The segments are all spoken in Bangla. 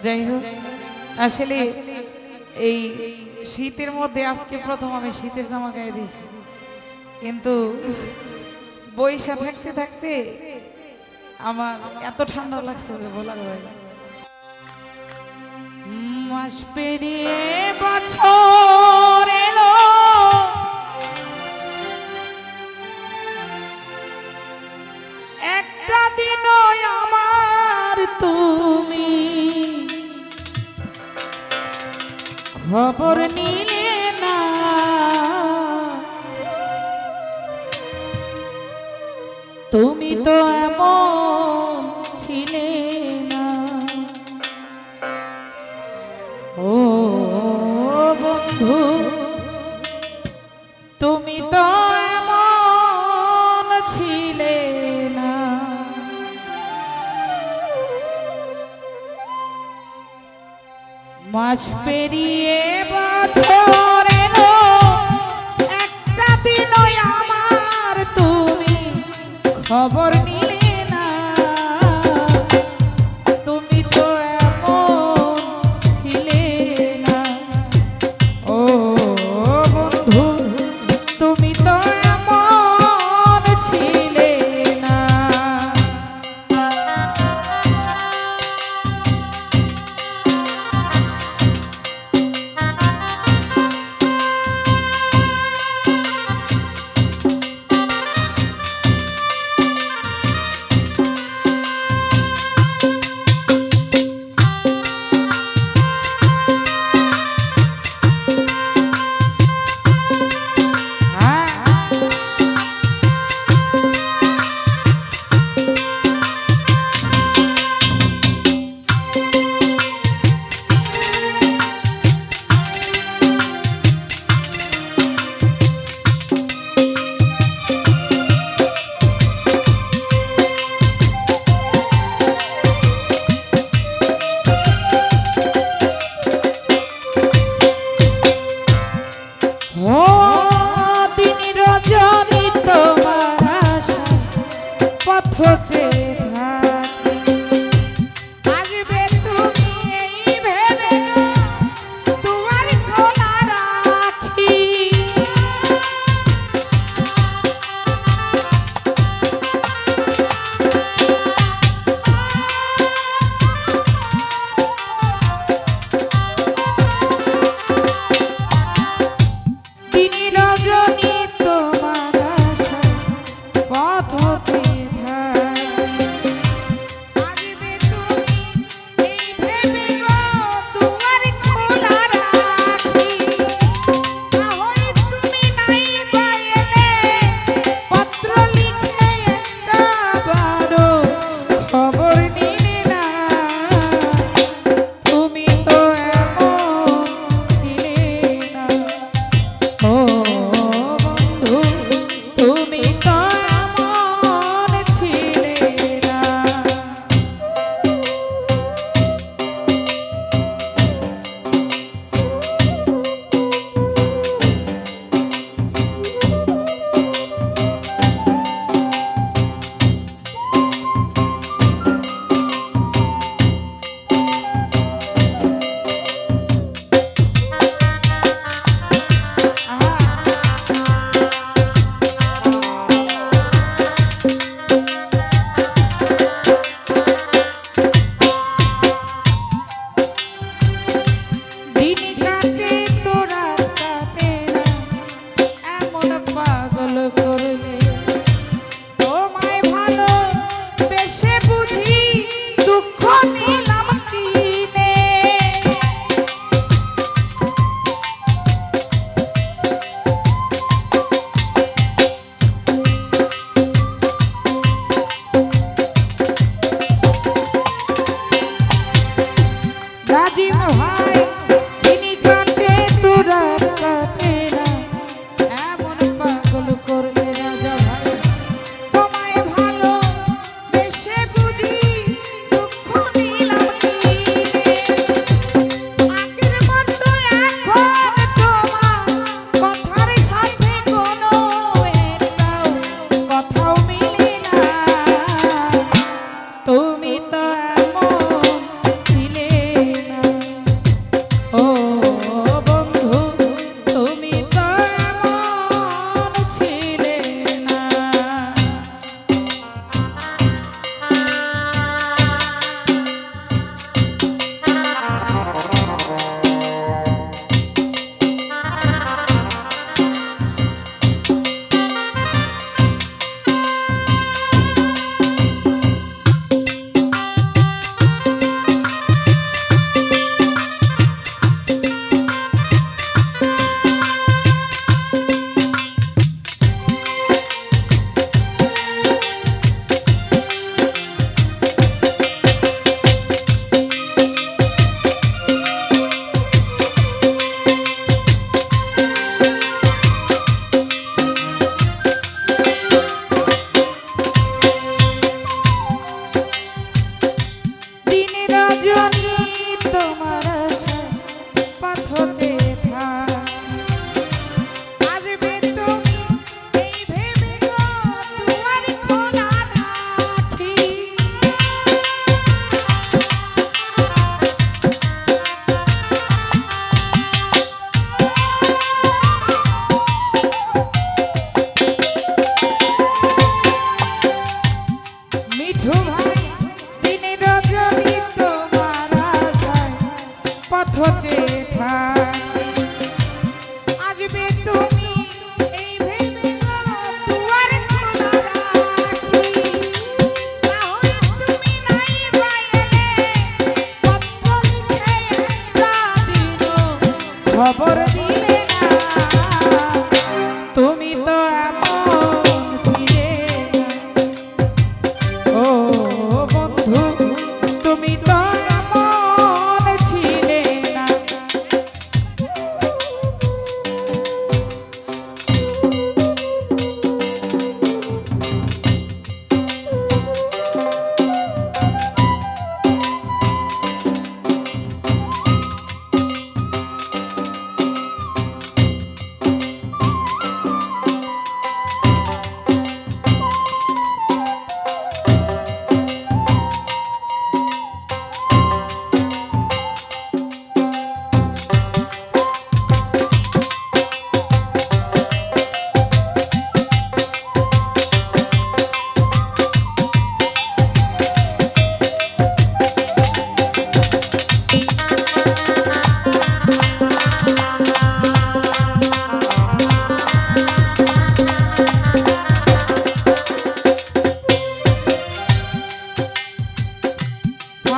যাই হোক, আসলে এই শীতের মধ্যে আজকে প্রথম আমি শীতের জামা গায়ে দিয়েছি, কিন্তু বৈশা থাকতে থাকতে আমার এত ঠান্ডা লাগছে যে বলার বাইরে। মাস পেরিয়ে বছর এলো, একটা দিনও আমার তুমি খবর নিলে না। তুমি তো এমন ছিলে না, ও বন্ধু তুমি তো এমন ছিলে না। মাস পেরিয়ে বছর এলো, একটা দিনও আমার তুমি খবর নিলে না। তুমি তো এমন ছিলে না, ও বন্ধু তুমি তো এমন ছিলে না। তোমার আশায় পথ চেয়ে থাক। আসবে তুমি এই ভেবে গো দুয়ার খোলা রাখি। মিঠু ভাই দিন রজনী তোমার আশায় পথ চেয়ে থাক। আসবে তুমি এই ভেবে গো দুয়ার খোলা রাখি। না হয় তুমি নাই বাইরে পত্র লিখে একটা দিনও খবর দিলে না। তুমি তো এমন ছিলে ও বন্ধু, তুমি তো এমন ছিলে না।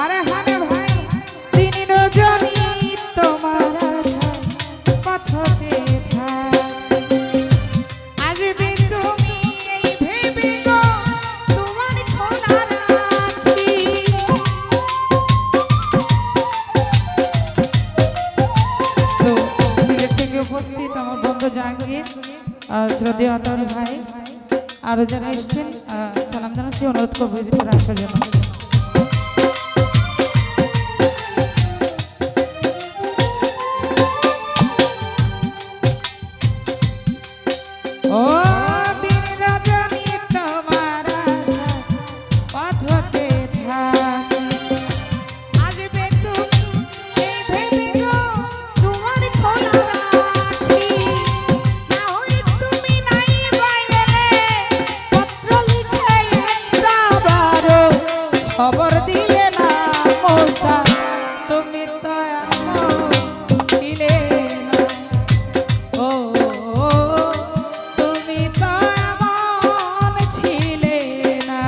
আরে হানে ভাই দিন রজনী তোমার আশায় পথ চেয়ে থাক। আসবে তুমি এই ভেবে গো দুয়ার খোলা রাখি। তো সিলেট থেকে উপস্থিত আমার বন্ধু জাহাঙ্গীর, শ্রদ্ধেয় আতর ভাই, আরো যারা এসছেন সালাম জানাচ্ছি, অনুরোধ করবো ভিতরে আসার জন্য। ও দিন রজনী তোমার আশায় পথ চেয়ে থাক। আসবে তুমি এই ভেবে গো দুয়ার খোলা রাখি। না হয় তুমি নাই বাইরে পত্র লিখে একটা বারো খবর দিলে না। মৌসা তুমি তো এমন ছিলে না। ও তুমি তো এমন ছিলে না।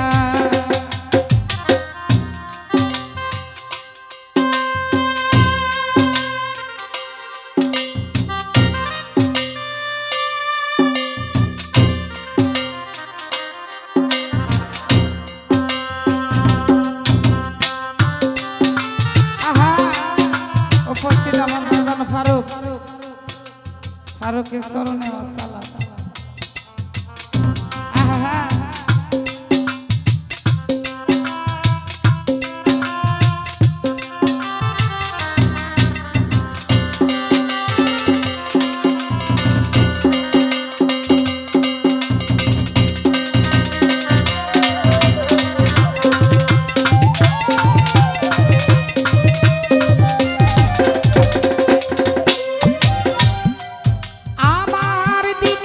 আহা উপস্থিত আমার বাবা ফারুক, ফারুকের চরণে সালাম। আহা আমার দিন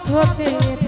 পথ চেয়ে